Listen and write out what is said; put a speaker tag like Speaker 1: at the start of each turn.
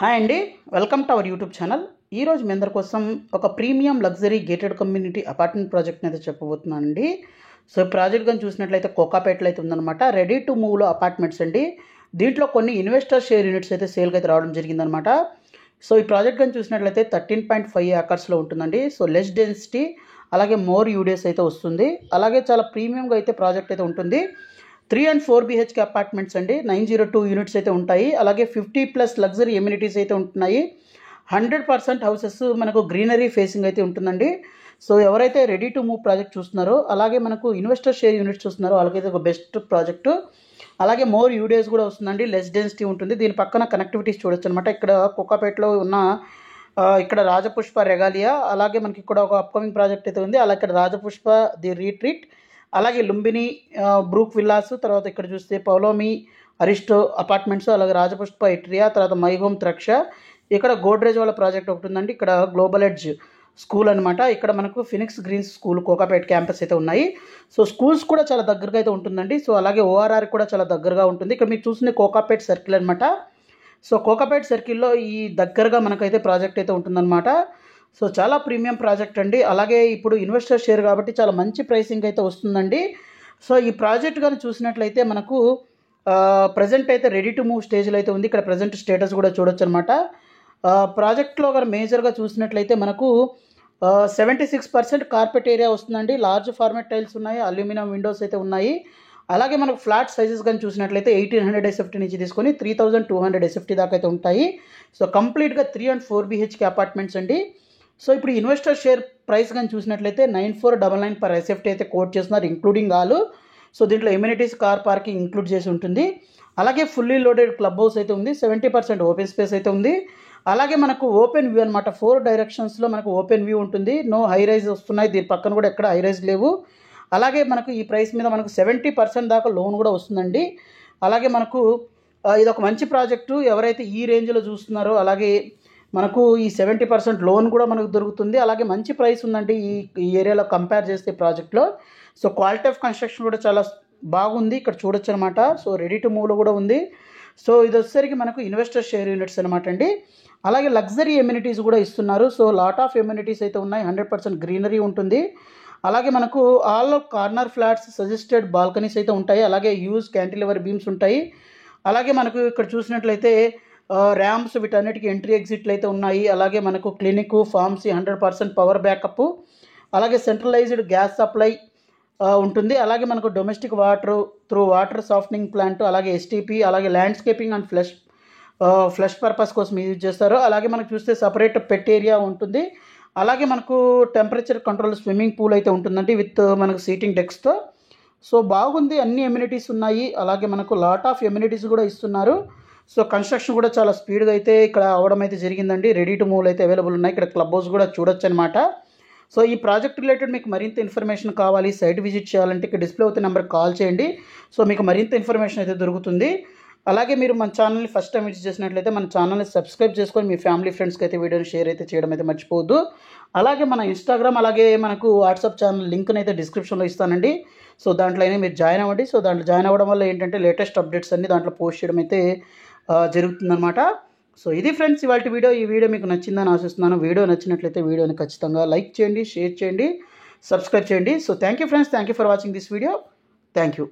Speaker 1: Hi అండి, welcome to our YouTube channel. ఈరోజు మీ అందరి కోసం ఒక premium luxury gated community apartment ప్రాజెక్ట్ని అయితే చెప్పబోతున్నాను అండి. సో ప్రాజెక్ట్ కానీ చూసినట్లయితే కోకాపేటలో అయితే ఉందన్నమాట. రెడీ టు మూవ్లో అపార్ట్మెంట్స్ అండి. దీంట్లో కొన్ని ఇన్వెస్టర్ షేర్ యూనిట్స్ అయితే సేల్కి అయితే రావడం జరిగిందనమాట. సో ఈ ప్రాజెక్ట్ కానీ చూసినట్లయితే 13.5 ఏకర్స్లో ఉంటుందండి. సో లెస్ డెన్సిటీ అలాగే మోర్ యూడిఎస్ అయితే వస్తుంది. అలాగే చాలా ప్రీమియంగా అయితే ప్రాజెక్ట్ అయితే ఉంటుంది. 3 and 4 BHK అపార్ట్మెంట్స్ అండి. 902 యూనిట్స్ అయితే ఉంటాయి. అలాగే 50+ లగ్జరీ ఎమ్యూనిటీస్ అయితే ఉంటున్నాయి. 100% హౌసెస్ మనకు గ్రీనరీ ఫేసింగ్ అయితే ఉంటుందండి. సో ఎవరైతే రెడీ టు మూవ్ ప్రాజెక్ట్ చూస్తున్నారో, అలాగే మనకు ఇన్వెస్టర్ షేర్ యూనిట్స్ చూస్తున్నారో వాళ్ళకైతే ఒక బెస్ట్ ప్రాజెక్టు. అలాగే మోర్ యూడేస్ కూడా వస్తుందండి. లెస్ డెన్సిటీ ఉంటుంది. దీని పక్కన కనెక్టివిటీస్ చూడొచ్చు అనమాట. ఇక్కడ కోకాపేటలో ఉన్న ఇక్కడ రాజపుష్ప రెగాలియా, అలాగే మనకి ఇక్కడ ఒక అప్కమింగ్ ప్రాజెక్ట్ అయితే ఉంది. అలాగే ఇక్కడ రాజపుష్ప ది రీట్రీట్, అలాగే లుంబిని బ్రూక్ విల్లాస్, తర్వాత ఇక్కడ చూస్తే పౌలోమి అరిస్టో అపార్ట్మెంట్స్, అలాగే రాజపుష్ప ఎట్రియా, తర్వాత మై హోమ్ త్రక్ష. ఇక్కడ గోడ్రేజ్ వాళ్ళ ప్రాజెక్ట్ ఒకటి ఉందండి. ఇక్కడ గ్లోబల్ ఎడ్జ్ స్కూల్ అనమాట. ఇక్కడ మనకు Phoenix Greens school Kokapet campus అయితే ఉన్నాయి. సో స్కూల్స్ కూడా చాలా దగ్గరగా అయితే ఉంటుందండి. సో అలాగే ఓఆర్ఆర్ కూడా చాలా దగ్గరగా ఉంటుంది. ఇక్కడ మీరు చూసిన కోకాపేట సర్కిల్ అనమాట. సో కోకాపేట సర్కిల్లో ఈ దగ్గరగా మనకైతే ప్రాజెక్ట్ అయితే ఉంటుందన్నమాట. సో చాలా ప్రీమియం ప్రాజెక్ట్ అండి. అలాగే ఇప్పుడు ఇన్వెస్టర్ షేర్ కాబట్టి చాలా మంచి ప్రైసింగ్ అయితే వస్తుందండి. సో ఈ ప్రాజెక్ట్ కానీ చూసినట్లయితే మనకు ప్రజెంట్ అయితే రెడీ టు మూవ్ స్టేజ్లో అయితే ఉంది. ఇక్కడ ప్రజెంట్ స్టేటస్ కూడా చూడొచ్చు అనమాట. ప్రాజెక్ట్లో కానీ మేజర్గా చూసినట్లయితే మనకు 76% కార్పెట్ ఏరియా వస్తుందండి. లార్జ్ ఫార్మాట్ టైల్స్ ఉన్నాయి, అల్యూమినియం విండోస్ అయితే ఉన్నాయి. అలాగే మనకు ఫ్లాట్ సైజెస్ కానీ చూసినట్లయితే 1800 SFT నుంచి తీసుకొని 3200 SFT దాకా అయితే ఉంటాయి. సో కంప్లీట్గా 3 and 4 BHK అపార్ట్మెంట్స్ అండి. సో ఇప్పుడు ఇన్వెస్టర్ షేర్ ప్రైస్ కానీ చూసినట్లయితే 9499 per SFT అయితే కోట్ చేస్తున్నారు, ఇంక్లూడింగ్ ఆల్. సో దీంట్లో ఎమ్యూనిటీస్, కార్ పార్కింగ్ ఇంక్లూడ్ చేసి ఉంటుంది. అలాగే ఫుల్లీ లోడెడ్ క్లబ్ హౌస్ అయితే ఉంది. 70% ఓపెన్ స్పేస్ అయితే ఉంది. అలాగే మనకు ఓపెన్ వ్యూ అనమాట. 4 డైరెక్షన్స్లో మనకు ఓపెన్ వ్యూ ఉంటుంది. నో హై రైజ్ వస్తున్నాయి. దీని పక్కన కూడా ఎక్కడ హై రైజ్ లేవు. అలాగే మనకు ఈ ప్రైస్ మీద మనకు 70% దాకా లోన్ కూడా వస్తుందండి. అలాగే మనకు ఇది ఒక మంచి ప్రాజెక్టు. ఎవరైతే ఈ రేంజ్లో చూస్తున్నారో, అలాగే మనకు ఈ 70% లోన్ కూడా మనకు దొరుకుతుంది. అలాగే మంచి ప్రైస్ ఉందండి ఈ ఏరియాలో కంపేర్ చేస్తే ప్రాజెక్ట్లో. సో క్వాలిటీ ఆఫ్ కన్స్ట్రక్షన్ కూడా చాలా బాగుంది. ఇక్కడ చూడొచ్చు అనమాట. సో రెడీ టు మూవ్లో కూడా ఉంది. సో ఇది వచ్చేసరికి మనకు ఇన్వెస్టర్ షేర్ యూనిట్స్ అనమాట అండి. అలాగే లగ్జరీ ఎమ్యూనిటీస్ కూడా ఇస్తున్నారు. సో లాట్ ఆఫ్ ఎమ్యూనిటీస్ అయితే ఉన్నాయి. 100% గ్రీనరీ ఉంటుంది. అలాగే మనకు all corner flats, suggested balconies అయితే ఉంటాయి. అలాగే యూజ్ క్యాంటిలివర్ బీమ్స్ ఉంటాయి. అలాగే మనకు ఇక్కడ చూసినట్లయితే ర్యామ్స్, వీటన్నిటికీ ఎంట్రీ ఎగ్జిట్లు అయితే ఉన్నాయి. అలాగే మనకు క్లినిక్, ఫార్మసీ, 100% పవర్ బ్యాకప్, అలాగే సెంట్రలైజ్డ్ గ్యాస్ సప్లై ఉంటుంది. అలాగే మనకు domestic water through water softening plant, అలాగే STP, అలాగే ల్యాండ్స్కేపింగ్ అండ్ ఫ్లష్ పర్పస్ కోసం యూజ్ చేస్తారు. అలాగే మనకు చూస్తే సపరేట్ పెట్ ఏరియా ఉంటుంది. అలాగే మనకు టెంపరేచర్ కంట్రోల్ స్విమ్మింగ్ పూల్ అయితే ఉంటుందండి విత్ మనకు సీటింగ్ డెక్స్తో. సో బాగుంది, అన్ని ఎమ్యూనిటీస్ ఉన్నాయి. అలాగే మనకు లాట్ ఆఫ్ ఎమ్యూనిటీస్ కూడా ఇస్తున్నారు. సో కన్స్ట్రక్షన్ కూడా చాలా స్పీడ్గా అయితే ఇక్కడ అవడం అయితే జరిగిందండి. రెడీ టు మూవ్ అయితే అవైలబుల్ ఉన్నాయి. ఇక్కడ క్లబ్ హౌస్ కూడా చూడొచ్చు అనమాట. సో ఈ ప్రాజెక్ట్ రిలేటెడ్ మీకు మరింత ఇన్ఫర్మేషన్ కావాలి, సైట్ విజిట్ చేయాలంటే ఇక్కడ డిస్ప్లే అవుతున్న నెంబర్కి కాల్ చేయండి. సో మీకు మరింత ఇన్ఫర్మేషన్ అయితే దొరుకుతుంది. అలాగే మీరు మన ఛానల్ని ఫస్ట్ టైం విజిట్ చేసినట్లయితే మన ఛానల్ని సబ్స్క్రైబ్ చేసుకొని మీ ఫ్యామిలీ ఫ్రెండ్స్కి అయితే వీడియోని షేర్ అయితే చేయడం అయితే మర్చిపోవద్దు. అలాగే మన ఇన్స్టాగ్రామ్, అలాగే మనకు వాట్సాప్ ఛానల్ లింక్ని అయితే డిస్క్రిప్షన్లో ఇస్తానండి. సో దాంట్లో అయినా మీరు జాయిన్ అవ్వండి. సో దాంట్లో జాయిన్ అవ్వడం వల్ల ఏంటంటే లేటెస్ట్ అప్డేట్స్ అన్ని దాంట్లో పోస్ట్ చేయడం అయితే జరుగుతుందన్నమాట. సో ఇది ఫ్రెండ్స్ ఇవాళ వీడియో. ఈ వీడియో మీకు నచ్చిందని ఆశిస్తున్నాను. వీడియో నచ్చినట్లయితే వీడియోని ఖచ్చితంగా లైక్ చేయండి, షేర్ చేయండి, సబ్స్క్రైబ్ చేయండి. So thank you friends, thank you for watching this video. Thank you.